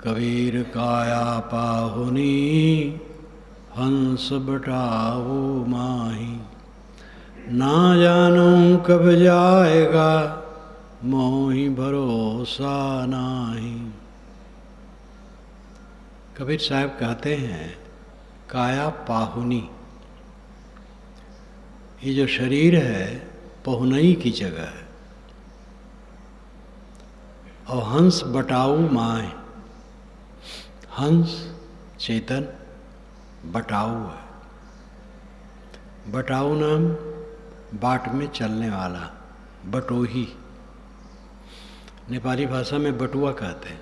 कबीर काया पाहुनी हंस बटाओ माही। ना जानूं कब जाएगा मोहि भरोसा नाही। कबीर साहब कहते हैं काया पाहुनी, ये जो शरीर है पहुनई की जगह है। और हंस बटाऊ माए, हंस चेतन, बटाऊ है। बटाऊ नाम बाट में चलने वाला, बटोही, नेपाली भाषा में बटुआ कहते हैं।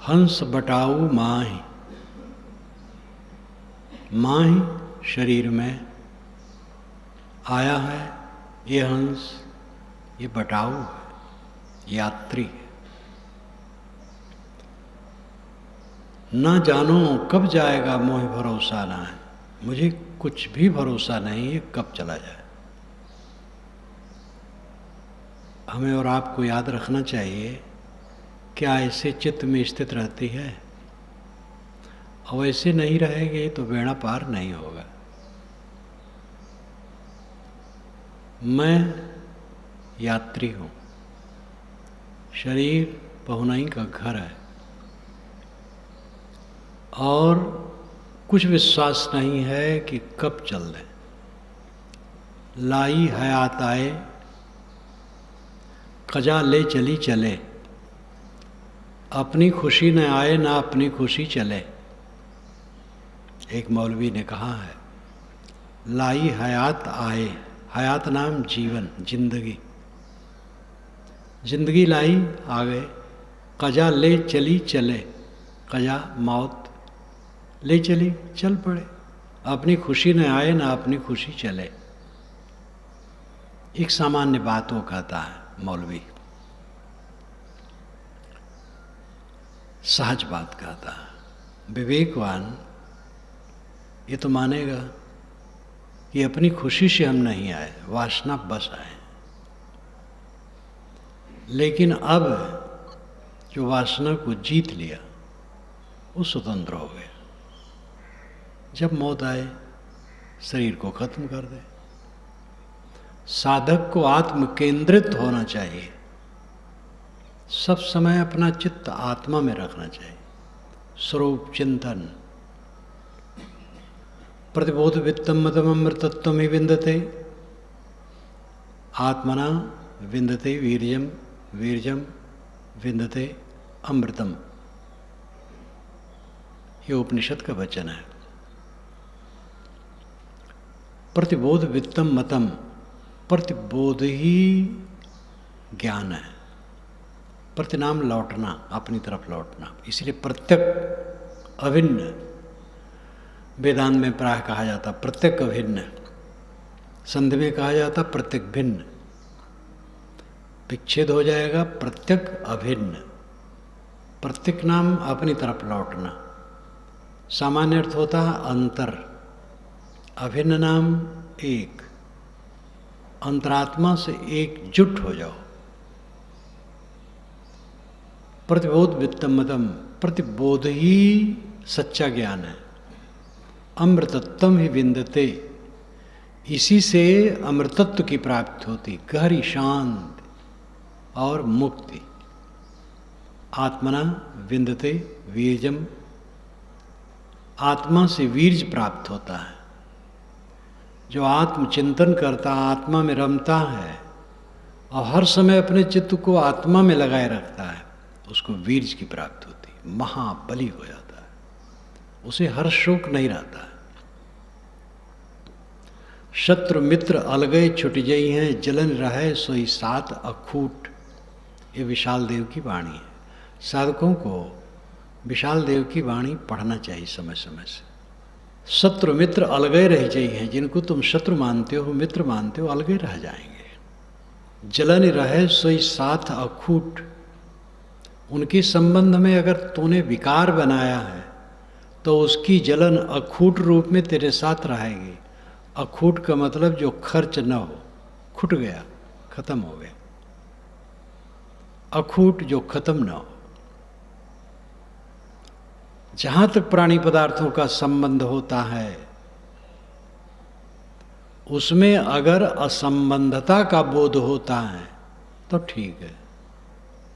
हंस बटाऊ माही, माही शरीर में आया है। ये हंस, ये बटाऊ है, यात्री है। ना जानो कब जाएगा मोहि भरोसा ना है, मुझे कुछ भी भरोसा नहीं है कब चला जाए। हमें और आपको याद रखना चाहिए क्या ऐसे चित्त में स्थित रहती है, और ऐसे नहीं रहेंगे तो बेड़ा पार नहीं होगा। मैं यात्री हूँ, शरीर पहुनई का घर है, और कुछ विश्वास नहीं है कि कब चल दें। लाई हयात आए कजा ले चली चले, अपनी खुशी न आए ना अपनी खुशी चले। एक मौलवी ने कहा है लाई हयात आए, हयात नाम जीवन, जिंदगी, जिंदगी लाई आ गए। कजा ले चली चले, कजा मौत ले चली चल पड़े। अपनी खुशी न आए ना अपनी खुशी चले। एक सामान्य बात वो कहता है मौलवी, सहज बात कहता है। विवेकवान ये तो मानेगा कि अपनी खुशी से हम नहीं आए, वासना बस आए। लेकिन अब जो वासना को जीत लिया वो स्वतंत्र हो गया। जब मौत आए शरीर को खत्म कर दे। साधक को आत्म केंद्रित होना चाहिए, सब समय अपना चित्त आत्मा में रखना चाहिए। स्वरूप चिंतन, प्रतिबोध वित्तम मतम अमृतत्वम ही विंदते, आत्मना विंदते वीर्यम, वीर्यम विंदते अमृतम। ये उपनिषद का वचन है। प्रतिबोध वित्तम मतम, प्रतिबोध ही ज्ञान है। प्रतिनाम लौटना, अपनी तरफ लौटना। इसलिए प्रत्यक अभिन्न, वेदांत में प्राय कहा जाता प्रत्यक अभिन्न, संधि में कहा जाता प्रत्यक भिन्न। विच्छेद हो जाएगा प्रत्यक अभिन्न। प्रत्यक नाम अपनी तरफ लौटना, सामान्य अर्थ होता है अंतर। अभिन्न नाम एक, अंतरात्मा से एकजुट हो जाओ। प्रतिबोध वित्तम मतम, प्रतिबोध ही सच्चा ज्ञान है। अमृतत्वम ही विंदते, इसी से अमृतत्व की प्राप्ति होती, गहरी शांति और मुक्ति। आत्मना विंदते वीर्यम, आत्मा से वीर्य प्राप्त होता है। जो आत्मचिंतन करता, आत्मा में रमता है और हर समय अपने चित्त को आत्मा में लगाए रखता है, उसको वीर्य की प्राप्ति होती है, महाबली हो जाता है, उसे हर शोक नहीं रहता है। शत्रु मित्र अलगै छुट जई हैं, जलन रहे सोई साथ अखूट। ये विशाल देव की वाणी है। साधकों को विशाल देव की वाणी पढ़ना चाहिए समय समय से। शत्रु मित्र अलगे रह जाई हैं, जिनको तुम शत्रु मानते हो, मित्र मानते हो, अलगे रह जाएंगे। जलन रहे सोई साथ अखूट, उनके संबंध में अगर तूने विकार बनाया है तो उसकी जलन अखूट रूप में तेरे साथ रहेगी। अखूट का मतलब जो खर्च न हो, खुट गया, खत्म हो गया। अखूट जो खत्म न हो। जहां तक प्राणी पदार्थों का संबंध होता है उसमें अगर असंबंधता का बोध होता है तो ठीक है,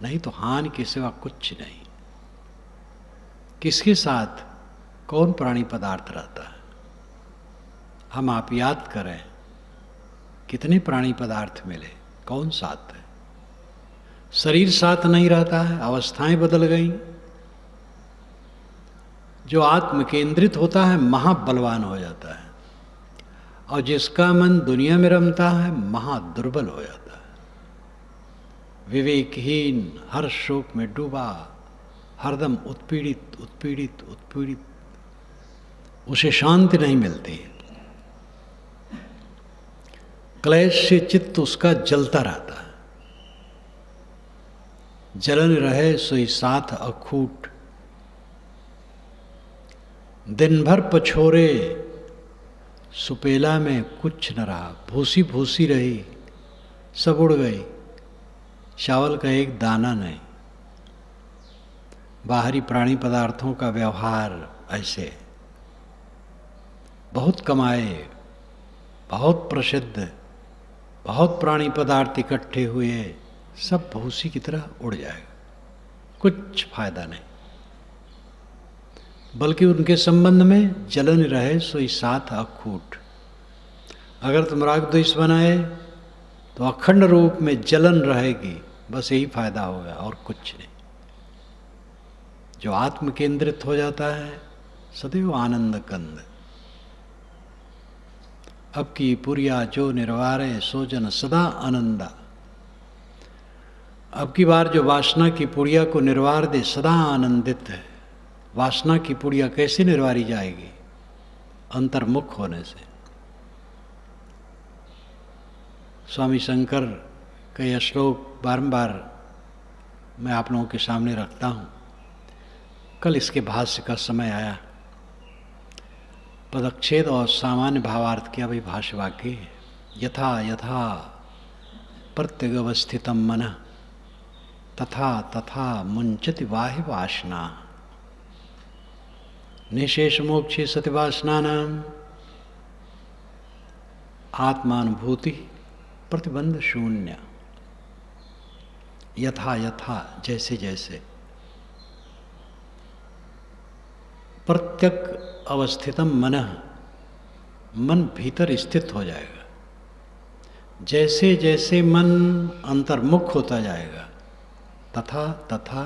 नहीं तो हानि के सिवा कुछ नहीं। किसके साथ कौन प्राणी पदार्थ रहता है? हम आप याद करें कितने प्राणी पदार्थ मिले, कौन साथ है? शरीर साथ नहीं रहता है, अवस्थाएं बदल गई। जो आत्म केंद्रित होता है महाबलवान हो जाता है, और जिसका मन दुनिया में रमता है महादुर्बल हो जाता है। विवेकहीन, हर शोक में डूबा, हरदम उत्पीड़ित उत्पीड़ित उत्पीड़ित, उसे शांति नहीं मिलती। क्लेश से चित्त उसका जलता रहता है। जलन रहे सोई साथ अखूट, दिन भर पछोरे सुपेला में कुछ न रहा। भूसी भूसी रही, सब उड़ गई, चावल का एक दाना नहीं। बाहरी प्राणी पदार्थों का व्यवहार ऐसे, बहुत कमाए, बहुत प्रसिद्ध, बहुत प्राणी पदार्थ इकट्ठे हुए, सब भूसी की तरह उड़ जाएगा, कुछ फायदा नहीं। बल्कि उनके संबंध में जलन रहे सोई साथ अखूट। अगर तुम राग द्वेष बनाए तो अखंड रूप में जलन रहेगी, बस यही फायदा होगा और कुछ नहीं। जो आत्म केंद्रित हो जाता है सदैव आनंद कंद। अब की पुरिया जो निर्वारे सो जन सदा आनंदा। अब की बार जो वासना की पुड़िया को निर्वार दे सदा आनंदित है। वासना की पुड़िया कैसे निर्वारी जाएगी? अंतर्मुख होने से। स्वामी शंकर का यह श्लोक बारंबार मैं आप लोगों के सामने रखता हूँ। कल इसके भाष्य का समय आया। पदच्छेद और सामान्य भावार्थ के अभी भाष्य वाक्य है। यथा यथा प्रत्यगवस्थितम मन तथा तथा मुंचति वाहि वासना निशेष मोक्षे सति वासनानाम आत्मानुभूति प्रतिबंध शून्य। यथा यथा जैसे जैसे प्रत्यक अवस्थितम मन भीतर स्थित हो जाएगा। जैसे जैसे मन अंतर्मुख होता जाएगा तथा तथा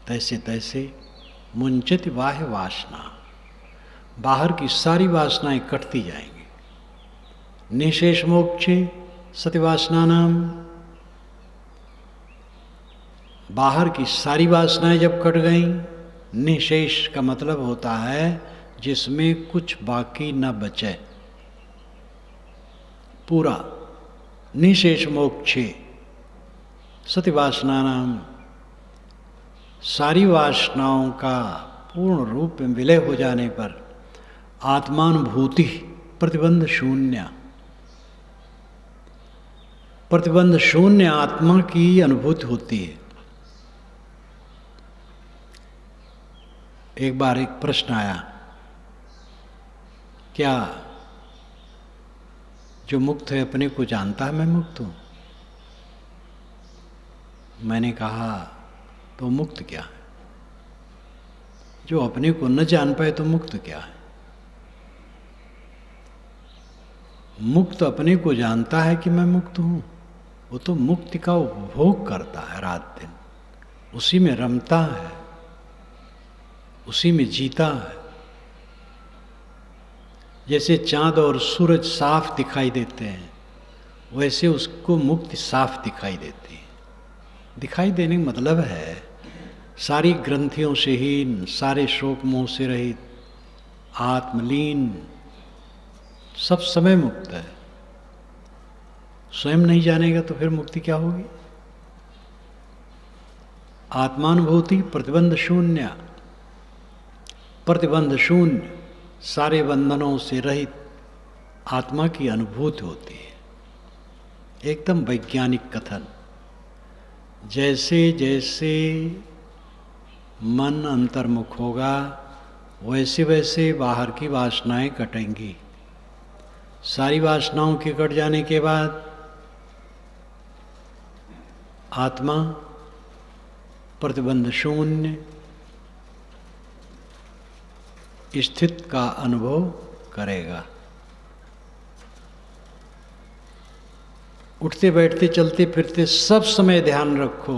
तैसे तैसे मुंचित बाह्य वासना, बाहर की सारी वासनाएं कटती जाएंगी। निशेष मोक्षे सति वासना नाम, बाहर की सारी वासनाएं जब कट गईं, निशेष का मतलब होता है जिसमें कुछ बाकी न बचे, पूरा। निशेष मोक्षे सति वासना नाम, सारी वासनाओं का पूर्ण रूप में विलय हो जाने पर आत्मानुभूति प्रतिबंध शून्य। प्रतिबंध शून्य आत्मा की अनुभूति होती है। एक बार एक प्रश्न आया, क्या जो मुक्त है अपने को जानता है मैं मुक्त हूं? मैंने कहा तो मुक्त क्या है? जो अपने को न जान पाए तो मुक्त क्या है? मुक्त अपने को जानता है कि मैं मुक्त हूं, वो तो मुक्ति का उपभोग करता है रात दिन, उसी में रमता है, उसी में जीता है। जैसे चांद और सूरज साफ दिखाई देते हैं, वैसे उसको मुक्ति साफ दिखाई देती है। दिखाई देने का मतलब है सारी ग्रंथियों से हीन, सारे शोक मोह से रहित, आत्मलीन, सब समय मुक्त है। स्वयं नहीं जानेगा तो फिर मुक्ति क्या होगी? आत्मानुभूति प्रतिबंध शून्य। प्रतिबंध शून्य, सारे बंधनों से रहित आत्मा की अनुभूति होती है। एकदम वैज्ञानिक कथन। जैसे जैसे मन अंतर्मुख होगा वैसे वैसे बाहर की वासनाएं कटेंगी। सारी वासनाओं के कट जाने के बाद आत्मा प्रतिबंध शून्य स्थित का अनुभव करेगा। उठते बैठते चलते फिरते सब समय ध्यान रखो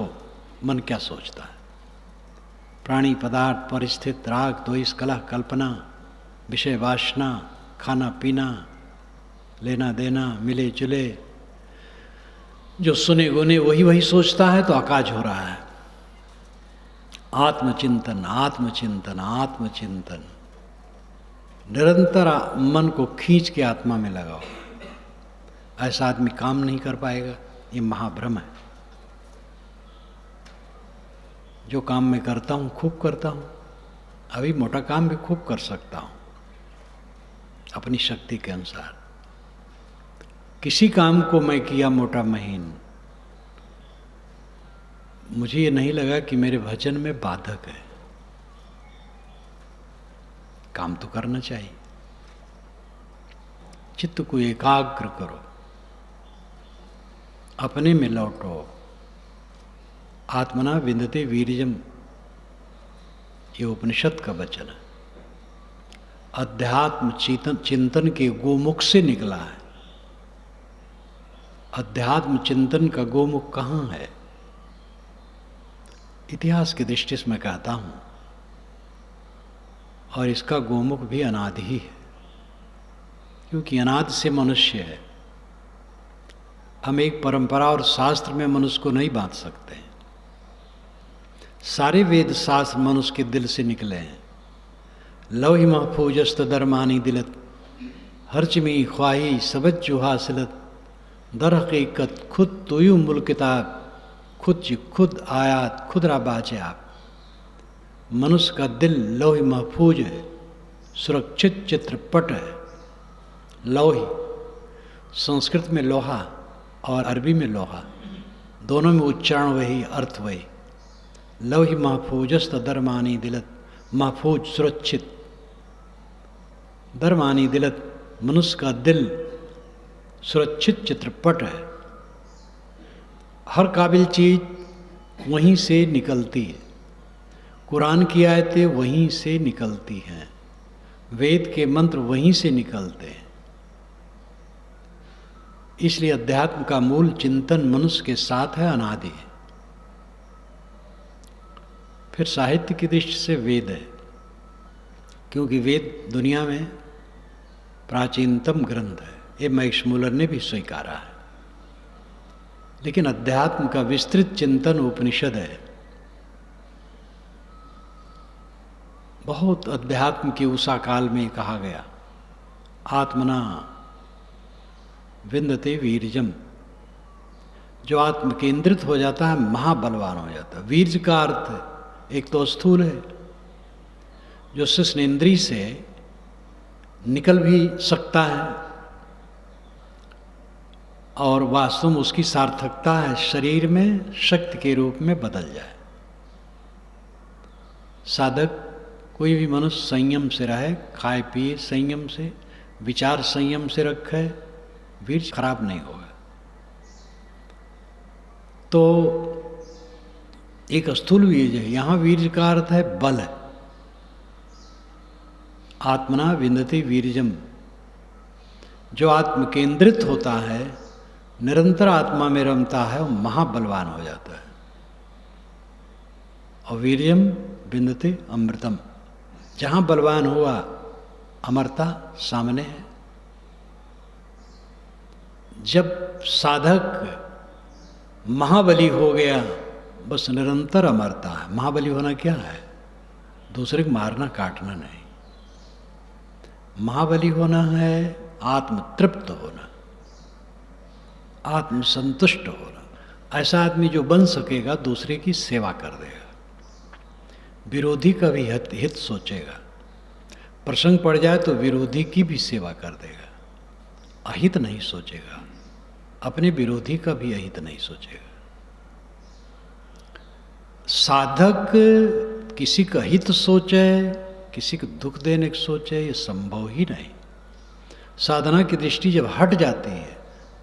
मन क्या सोचता है। प्राणी पदार्थ परिस्थित राग द्वेष कलह कल्पना विषय वासना खाना पीना लेना देना मिले जुले जो सुने गुने वही वही सोचता है तो अकाज हो रहा है। आत्मचिंतन आत्मचिंतन आत्मचिंतन निरंतर मन को खींच के आत्मा में लगाओ। ऐसा आदमी काम नहीं कर पाएगा, ये महाभ्रम है। जो काम मैं करता हूँ खूब करता हूँ, अभी मोटा काम भी खूब कर सकता हूँ अपनी शक्ति के अनुसार। किसी काम को मैं किया मोटा महीन, मुझे ये नहीं लगा कि मेरे भजन में बाधक है। काम तो करना चाहिए। चित्त को एकाग्र करो, अपने में लौटो। आत्मना विंदते वीर्यम, ये उपनिषद का वचन है। अध्यात्म चिंतन के गोमुख से निकला है। अध्यात्म चिंतन का गोमुख कहाँ है? इतिहास की दृष्टि से मैं कहता हूं, और इसका गोमुख भी अनादि ही है, क्योंकि अनादि से मनुष्य है। हम एक परंपरा और शास्त्र में मनुष्य को नहीं बांध सकते। सारे वेद शास्त्र मनुष्य के दिल से निकले हैं। लौहि महफूजस्त दरमानी दिलत हर्च में ख्वाही सबज जो हासिलत दर हकीकत खुद तोयु मुल किताब खुद आयात खुद रा बाचे आप। मनुष्य का दिल लौहि महफूज है, सुरक्षित चित्रपट है। लौहि संस्कृत में लोहा और अरबी में लोहा, दोनों में उच्चारण वही अर्थ वही। लौहि महफूजस्त दरमानी दिलत, महफूज सुरक्षित, दरमानी दिलत मनुष्य का दिल सुरक्षित चित्रपट है। हर काबिल चीज वहीं से निकलती है। कुरान की आयतें वहीं से निकलती हैं, वेद के मंत्र वहीं से निकलते हैं। इसलिए अध्यात्म का मूल चिंतन मनुष्य के साथ है, अनादि है। फिर साहित्य की दृष्टि से वेद है, क्योंकि वेद दुनिया में प्राचीनतम ग्रंथ है। ये मैक्स मूलर ने भी स्वीकारा है। लेकिन अध्यात्म का विस्तृत चिंतन उपनिषद है। बहुत अध्यात्म के उषा काल में कहा गया, आत्मना विंदते वीर्यम। जो आत्म केंद्रित हो जाता है महाबलवान हो जाता है। वीर्य का अर्थ एक तो स्थूल है, जो शिश्नेन्द्रिय से निकल भी सकता है, और वास्तव में उसकी सार्थकता है शरीर में शक्ति के रूप में बदल जाए। साधक कोई भी मनुष्य संयम से रहे, खाए पिए संयम से, विचार संयम से रखे, वीर्य खराब नहीं होगा। तो एक स्थूल वीर्य है, यहाँ वीर्य का अर्थ है बल है। आत्मना विंदते वीर्यम, जो आत्म केंद्रित होता है, निरंतर आत्मा में रमता है, वो महाबलवान हो जाता है। और वीर्यम विंदते अमृतम, जहाँ बलवान हुआ अमरता सामने है। जब साधक महाबली हो गया, बस निरंतर अमरता है। महाबली होना क्या है? दूसरे को मारना काटना नहीं। महाबली होना है आत्मतृप्त होना, आत्मसंतुष्ट होना। ऐसा आदमी जो बन सकेगा दूसरे की सेवा कर देगा, विरोधी का भी हित सोचेगा। प्रसंग पड़ जाए तो विरोधी की भी सेवा कर देगा, अहित नहीं सोचेगा, अपने विरोधी का भी अहित नहीं सोचेगा। साधक किसी का हित सोचे, किसी को दुख देने की सोचे, ये संभव ही नहीं। साधना की दृष्टि जब हट जाती है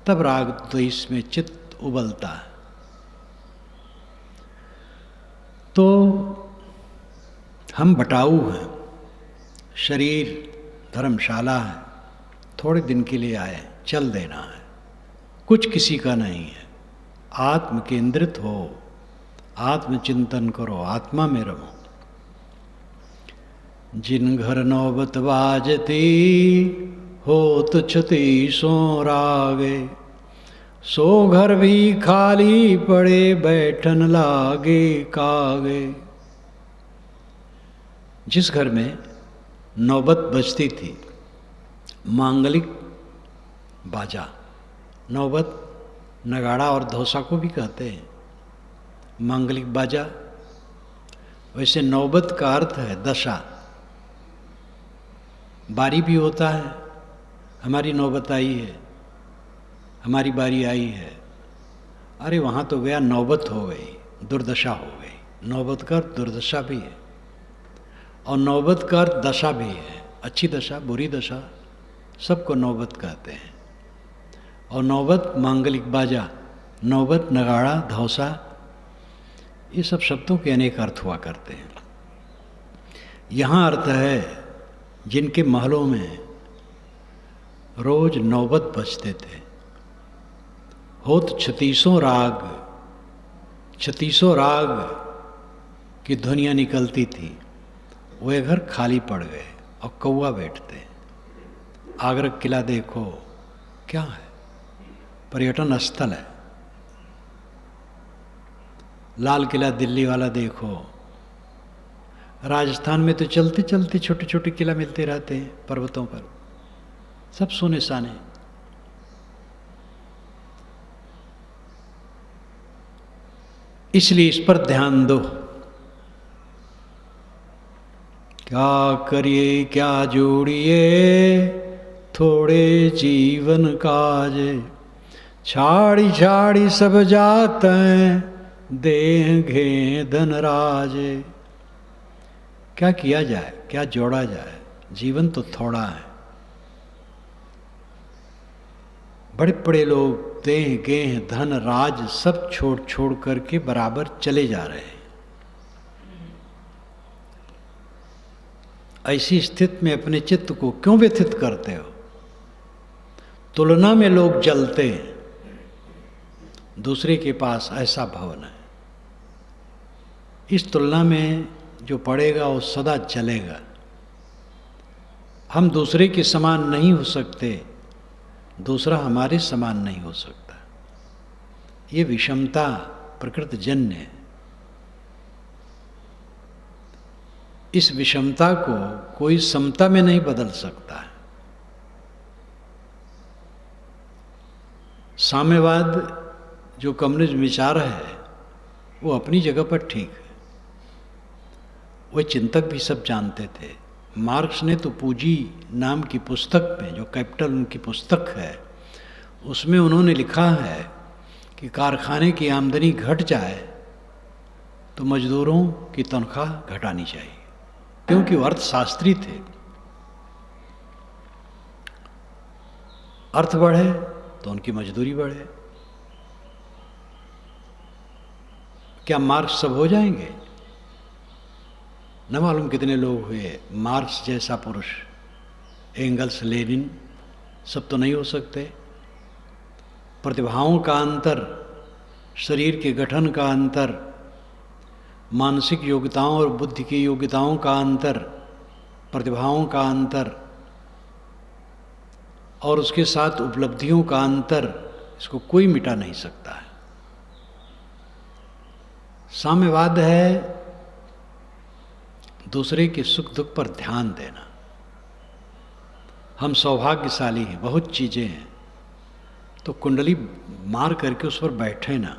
तब राग द्वेष में चित्त उबलता है। तो हम बटाऊ हैं, शरीर धर्मशाला है, थोड़े दिन के लिए आए, चल देना है, कुछ किसी का नहीं है। आत्म केंद्रित हो, आत्मचिंतन करो, आत्मा में रहो। जिन घर नौबत बाजती होत छती सो रागे, सो घर भी खाली पड़े बैठन लागे कागे। जिस घर में नौबत बजती थी, मांगलिक बाजा, नौबत नगाड़ा और धौसा को भी कहते हैं मांगलिक बाजा, वैसे नौबत का अर्थ है दशा। बारी भी होता है, हमारी नौबत आई है, हमारी बारी आई है, अरे वहाँ तो गया, नौबत हो गई, दुर्दशा हो गई। नौबत का अर्थ दुर्दशा भी है और नौबत का अर्थ दशा भी है, अच्छी दशा, बुरी दशा, सबको नौबत कहते हैं। और नौबत मांगलिक बाजा, नौबत नगाड़ा, धौसा, ये सब शब्दों के अनेक अर्थ हुआ करते हैं। यहाँ अर्थ है जिनके महलों में रोज नौबत बजते थे, होत 36 राग, 36 राग की ध्वनियाँ निकलती थी, वे घर खाली पड़ गए और कौवा बैठते। आगरा किला देखो, क्या है, पर्यटन स्थल है। लाल किला दिल्ली वाला देखो, राजस्थान में तो चलते चलते छोटे छोटे किला मिलते रहते हैं पर्वतों पर, सब सोने साने। इसलिए इस पर ध्यान दो। क्या करिए क्या जोड़िए थोड़े जीवन काज, छाड़ी छाड़ी सब जात हैं देह घे धनराज। क्या किया जाए, क्या जोड़ा जाए, जीवन तो थोड़ा है। बड़े बड़े लोग देह गेह धन राज सब छोड़ छोड़ करके बराबर चले जा रहे हैं। ऐसी स्थिति में अपने चित्त को क्यों व्यथित करते हो? तुलना में लोग जलते हैं, दूसरे के पास ऐसा भवन है, इस तुलना में जो पड़ेगा वो सदा जलेगा। हम दूसरे के समान नहीं हो सकते, दूसरा हमारे समान नहीं हो सकता। ये विषमता प्रकृति जन्य है। इस विषमता को कोई समता में नहीं बदल सकता है। साम्यवाद जो कम्युनिज्म विचार है वो अपनी जगह पर ठीक है, वह चिंतक भी सब जानते थे। मार्क्स ने तो पूंजी नाम की पुस्तक में, जो कैपिटल उनकी पुस्तक है, उसमें उन्होंने लिखा है कि कारखाने की आमदनी घट जाए तो मजदूरों की तनख्वाह घटानी चाहिए, क्योंकि वो अर्थशास्त्री थे। अर्थ बढ़े तो उनकी मजदूरी बढ़े। क्या मार्क्स सब हो जाएंगे? न मालूम कितने लोग हुए मार्क्स जैसा पुरुष, एंगल्स, लेनिन, सब तो नहीं हो सकते। प्रतिभाओं का अंतर, शरीर के गठन का अंतर, मानसिक योग्यताओं और बुद्धि की योग्यताओं का अंतर, प्रतिभाओं का अंतर और उसके साथ उपलब्धियों का अंतर, इसको कोई मिटा नहीं सकता है। साम्यवाद है दूसरे के सुख दुख पर ध्यान देना। हम सौभाग्यशाली हैं, बहुत चीज़ें हैं, तो कुंडली मार करके उस पर बैठे ना,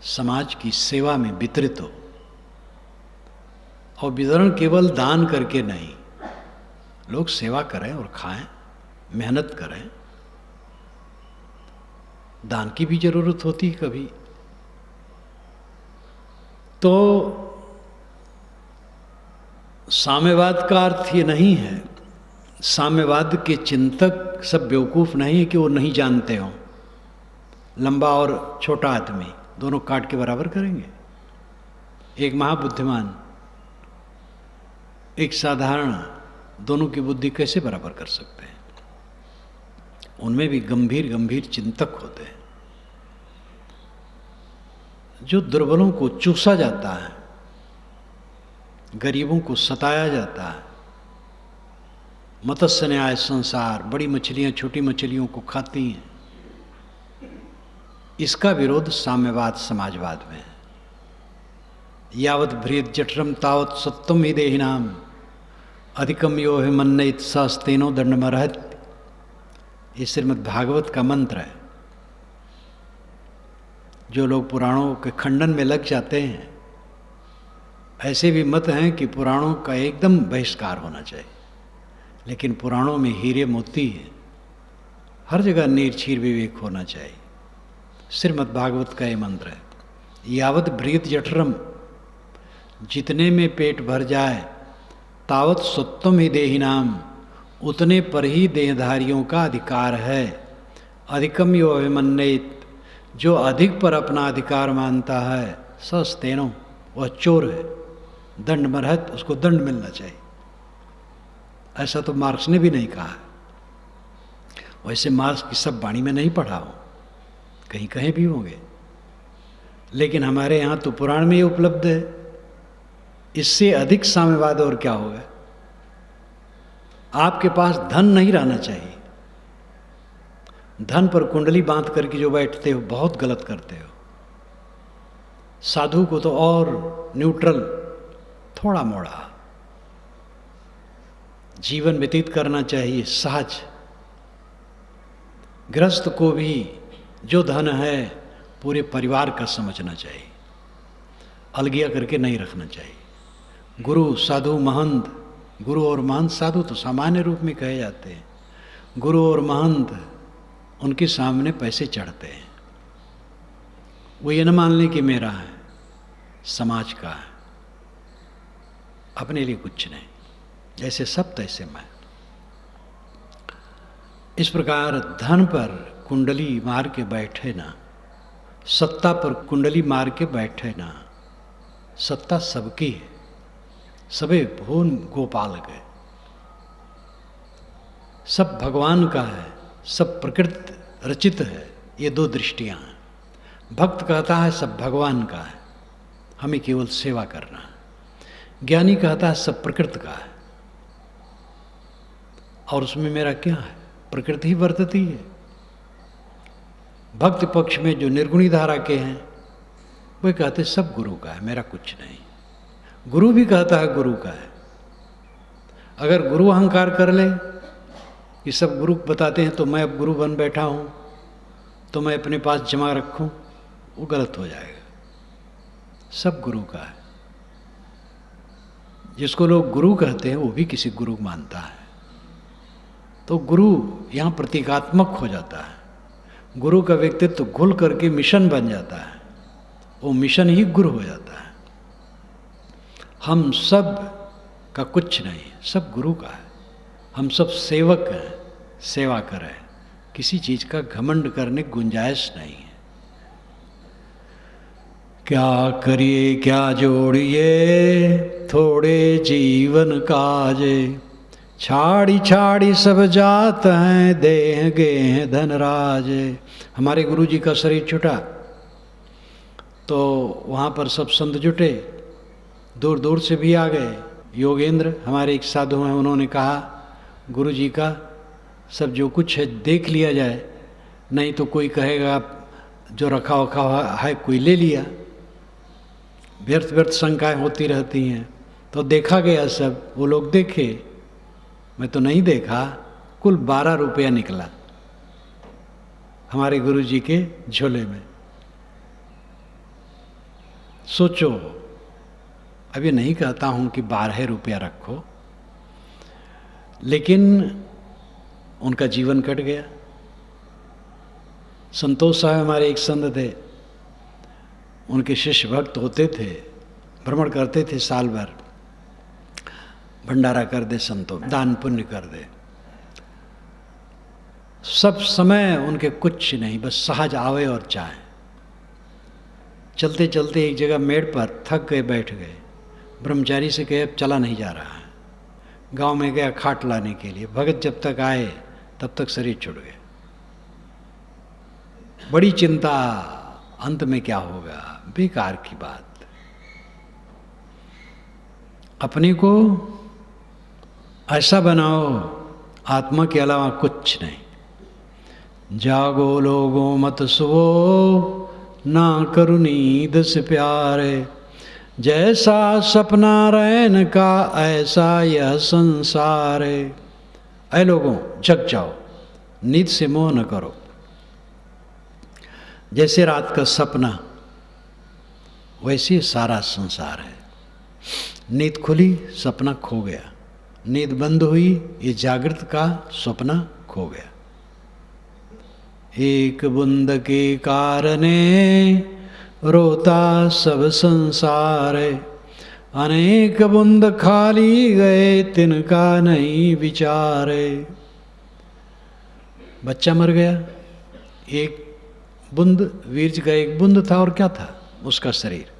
समाज की सेवा में वितरित हो। और वितरण केवल दान करके नहीं, लोग सेवा करें और खाएं, मेहनत करें। दान की भी जरूरत होती है कभी। तो साम्यवाद का अर्थ ये नहीं है, साम्यवाद के चिंतक सब बेवकूफ़ नहीं है कि वो नहीं जानते हों। लंबा और छोटा आदमी दोनों काट के बराबर करेंगे। एक महाबुद्धिमान, एक साधारण, दोनों की बुद्धि कैसे बराबर कर सकते हैं? उनमें भी गंभीर गंभीर चिंतक होते हैं। जो दुर्बलों को चूसा जाता है, गरीबों को सताया जाता है, मत्स्य न्याय संसार, बड़ी मछलियां छोटी मछलियों को खाती हैं, इसका विरोध साम्यवाद समाजवाद में है। यावत भ्रियत जठरम तावत सत्वम ही देहिनाम अधिकम यो है मन्नयित सास्तेनो दंडमरहत। ये श्रीमद् भागवत का मंत्र है। जो लोग पुराणों के खंडन में लग जाते हैं, ऐसे भी मत हैं कि पुराणों का एकदम बहिष्कार होना चाहिए, लेकिन पुराणों में हीरे मोती हैं, हर जगह निर्छीर विवेक होना चाहिए। श्रीमद् भागवत का ये मंत्र है। यावत भ्रियत जठरम, जितने में पेट भर जाए, तावत सत्वम ही देहिनाम, उतने पर ही देहधारियों का अधिकार है। अधिकम यो अभिमन्यित, जो अधिक पर अपना अधिकार मानता है, सस्तेनो, वह चोर है, दंड मरहत, उसको दंड मिलना चाहिए। ऐसा तो मार्क्स ने भी नहीं कहा है। वैसे मार्क्स की सब वाणी में नहीं पढ़ा हूँ, कहीं कहीं भी होंगे, लेकिन हमारे यहाँ तो पुराण में ये उपलब्ध है। इससे अधिक साम्यवाद और क्या होगा? आपके पास धन नहीं रहना चाहिए। धन पर कुंडली बांध करके जो बैठते हो, बहुत गलत करते हो। साधु को तो और न्यूट्रल, थोड़ा मोड़ा जीवन व्यतीत करना चाहिए, सहज। गृहस्थ को भी जो धन है पूरे परिवार का समझना चाहिए, अलगिया करके नहीं रखना चाहिए। गुरु, साधु, महंत, गुरु और महंत, साधु तो सामान्य रूप में कहे जाते हैं, गुरु और महंत उनके सामने पैसे चढ़ते हैं। वो ये न मान लें कि मेरा है, समाज का है, अपने लिए कुछ नहीं, जैसे सब तैसे मैं। इस प्रकार धन पर कुंडली मार के बैठे ना, सत्ता पर कुंडली मार के बैठे ना। सत्ता सबकी है, सबे भुवन गोपाल गए, सब भगवान का है, सब प्रकृति रचित है। ये दो दृष्टियां हैं। भक्त कहता है सब भगवान का है, हमें केवल सेवा करना है। ज्ञानी कहता है सब प्रकृति का है, और उसमें मेरा क्या है? प्रकृति ही वर्तती है। भक्त पक्ष में जो निर्गुणी धारा के हैं, वे कहते सब गुरु का है, मेरा कुछ नहीं। गुरु भी कहता है गुरु का है। अगर गुरु अहंकार कर ले कि सब गुरु बताते हैं तो मैं अब गुरु बन बैठा हूँ, तो मैं अपने पास जमा रखूँ, वो गलत हो जाएगा। सब गुरु का है। जिसको लोग गुरु कहते हैं वो भी किसी गुरु मानता है। तो गुरु यहाँ प्रतीकात्मक हो जाता है। गुरु का व्यक्तित्व घुल करके मिशन बन जाता है, वो मिशन ही गुरु हो जाता है। हम सब का कुछ नहीं, सब गुरु का है। हम सब सेवक हैं, सेवा करें, किसी चीज का घमंड करने गुंजाइश नहीं है। क्या करिए क्या जोड़िए थोड़े जीवन काजे, छाड़ी छाड़ी सब जात हैं देह गे धनराज। हमारे गुरु जी का शरीर छूटा तो वहाँ पर सब संत जुटे, दूर दूर से भी आ गए। योगेंद्र हमारे एक साधु हैं, उन्होंने कहा गुरु जी का सब जो कुछ है देख लिया जाए, नहीं तो कोई कहेगा जो रखा वखा है कोई ले लिया। व्यर्थ व्यर्थ शंकाएँ होती रहती हैं। तो देखा गया सब, वो लोग देखे, मैं तो नहीं देखा। कुल 12 रुपया निकला हमारे गुरु जी के झोले में। सोचो, अभी नहीं कहता हूं कि 12 रुपया रखो, लेकिन उनका जीवन कट गया। संतोष साहब हमारे एक संत थे, उनके शिष्य भक्त होते थे, भ्रमण करते थे साल भर, भंडारा कर दे संतों, दान पुण्य कर दे, सब समय उनके कुछ नहीं, बस सहज आवे और जाए। चलते चलते एक जगह मेड़ पर थक गए, बैठ गए। ब्रह्मचारी से कहे अब चला नहीं जा रहा है। गांव में गया खाट लाने के लिए, भगत जब तक आए तब तक शरीर छूट गया। बड़ी चिंता, अंत में क्या होगा, बेकार की बात। अपने को ऐसा बनाओ आत्मा के अलावा कुछ नहीं। जागो लोगों मत सोओ, ना करो नींद से प्यारे, जैसा सपना रैन का ऐसा यह संसार है। ऐ लोगों जग जाओ, नींद से मोह न करो। जैसे रात का सपना वैसे सारा संसार है। नींद खुली, सपना खो गया। नींद बंद हुई, ये जागृत का सपना खो गया। एक बूंद के कारणे रोता सब संसार, अनेक बूंद खाली गए तिनका नहीं विचारे। बच्चा मर गया, एक बूंद वीर्य का एक बूंद था, और क्या था उसका शरीर।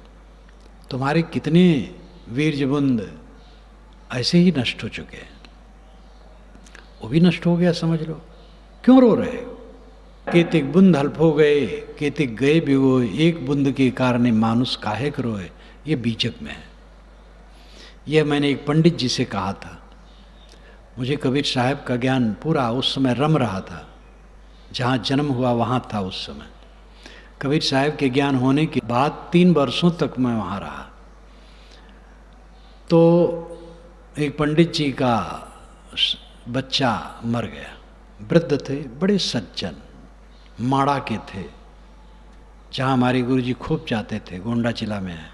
तुम्हारे कितने वीर्य बूंद ऐसे ही नष्ट हो चुके हैं, वो भी नष्ट हो गया समझ लो। क्यों रो रहे हो? केतिक बूंद हल्प हो गए, केतिक गए भिगोए, एक बूंद के कारण मानुष काहे रोए। ये बीजक में है। यह मैंने एक पंडित जी से कहा था। मुझे कबीर साहब का ज्ञान पूरा उस समय रम रहा था, जहाँ जन्म हुआ वहाँ था उस समय। कबीर साहब के ज्ञान होने के बाद 3 वर्षों तक मैं वहाँ रहा। तो एक पंडित जी का बच्चा मर गया। वृद्ध थे, बड़े सज्जन, माड़ा के थे, जहाँ हमारे गुरुजी खूब जाते थे। गोंडा जिला में है,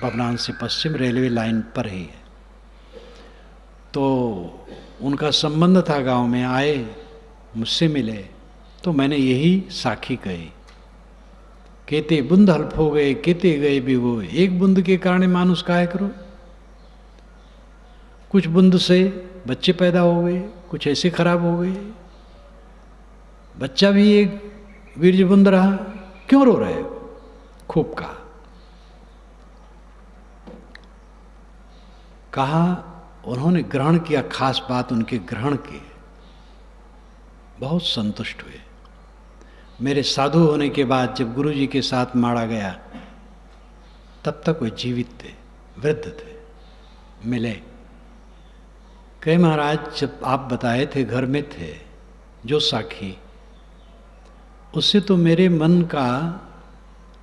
बबनान से पश्चिम रेलवे लाइन पर ही है। तो उनका संबंध था, गांव में आए, मुझसे मिले, तो मैंने यही साखी कही। केते बूंद हल्प हो गए, केते गए भिगोए, एक बूंद के कारण मानुष काहे करो। कुछ बूंद से बच्चे पैदा हो गए, कुछ ऐसे खराब हो गए। बच्चा भी एक वीर्य बूंद रहा, क्यों रो रहे हो? खूब कहा। उन्होंने ग्रहण किया, खास बात उनके ग्रहण की, बहुत संतुष्ट हुए। मेरे साधु होने के बाद जब गुरुजी के साथ माड़ा गया, तब तक वे जीवित थे, वृद्ध थे। मिले, कहे महाराज जब आप बताए थे घर में थे जो साखी, उससे तो मेरे मन का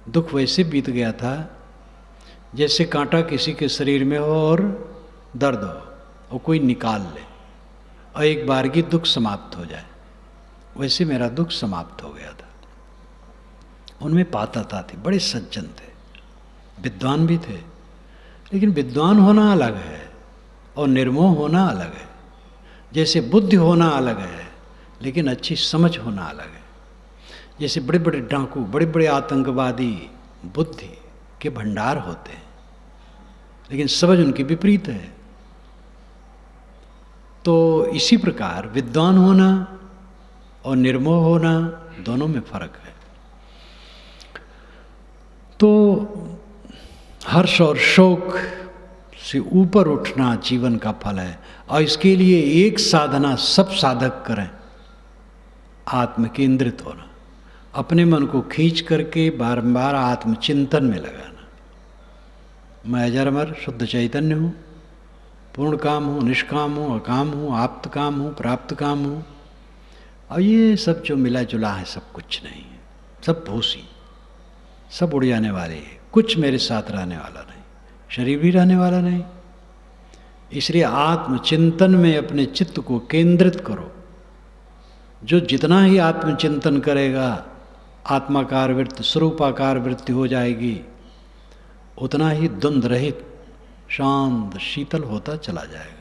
दुख वैसे बीत गया था जैसे कांटा किसी के शरीर में हो और दर्द हो और कोई निकाल ले और एक बार की दुख समाप्त हो जाए, वैसे मेरा दुख समाप्त हो गया था। उनमें पात्रता थी, बड़े सज्जन थे, विद्वान भी थे। लेकिन विद्वान होना अलग है और निर्मोह होना अलग है। जैसे बुद्धि होना अलग है, लेकिन अच्छी समझ होना अलग है। जैसे बड़े बड़े डाकू, बड़े बड़े आतंकवादी बुद्धि के भंडार होते हैं, लेकिन समझ उनकी विपरीत है। तो इसी प्रकार विद्वान होना और निर्मोह होना, दोनों में फर्क है। तो हर्ष और शोक से ऊपर उठना जीवन का फल है, और इसके लिए एक साधना सब साधक करें, आत्म केंद्रित होना, अपने मन को खींच करके बारंबार आत्मचिंतन में लगाना। मैं अजर अमर शुद्ध चैतन्य हूँ, पूर्ण काम हूँ, निष्काम हूँ, अकाम हूँ, आप्त काम हूँ, प्राप्त काम हूँ। और ये सब जो मिला जुला है सब कुछ नहीं है, सब भूसी, सब उड़ जाने वाले हैं। कुछ मेरे साथ रहने वाला नहीं, शरीर भी रहने वाला नहीं। इसलिए आत्मचिंतन में अपने चित्त को केंद्रित करो। जो जितना ही आत्मचिंतन करेगा, आत्माकार वृत्ति, स्वरूपाकार वृत्ति हो जाएगी, उतना ही द्वंद्व रहित, शांत, शीतल होता चला जाएगा।